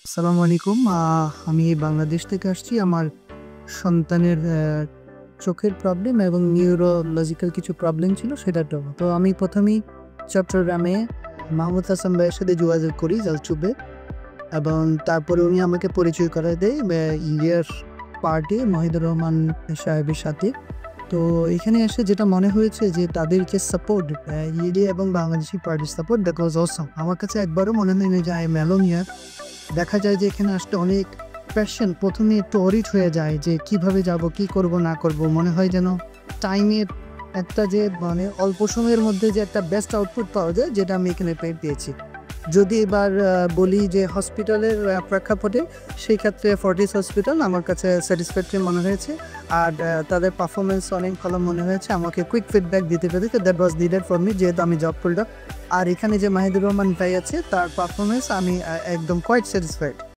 আসসালামু আলাইকুম। আমি বাংলাদেশ থেকে আসছি। আমার সন্তানের চোখের প্রবলেম এবং নিউরোলজিক্যাল কিছু প্রবলেম ছিল সেটার জন্য। তো আমি ১ম এই চট্টগ্রামে মাহমুদ হাসান ভাইয়ের সাথে যোগাযোগ করি জালচুবে এবং তারপরে উনি আমাকে পরিচয় করায় দেয় ইন্ডিয়ার পার্টি মহিদুর রহমান সাহেবের সাথে। তো এখানে এসে যেটা মনে হয়েছে যে তাদের যে সাপোর্ট ইন্ডিয়া এবং বাংলাদেশি পার্টির সাপোর্ট দ্যাট ওয়াজ অসাম। আমার কাছে একবারও মনে হয়নি যে আই এম অ্যালোন হিয়ার। দেখা যায় যে এখানে আসলে অনেক প্যাশন ১ম এ একটু অরিড হয়ে যায় যে কিভাবে যাব, কি করব না করব। মনে হয় যেন টাইমের একটা যে মানে অল্প সময়ের মধ্যে যে একটা বেস্ট আউটপুট পাওয়া যায় যেটা আমি এখানে পেয়েছি। যদি এবার বলি যে হসপিটালের প্রেক্ষাপটে সেই ক্ষেত্রে ফর্টিস হসপিটাল আমার কাছে স্যাটিসফ্যাক্টরি মনে হয়েছে। আর তাদের পারফরম্যান্স অনেক ভালো মনে হয়েছে। আমাকে কুইক ফিডব্যাক দিতে পেরেছে that was needed for me যেহেতু আমি জব করলাম। আর এখানে যে মাহিদুর রহমান ভাই আছে তার পারফরম্যান্স আমি একদম কোয়াইট স্যাটিসফাইড।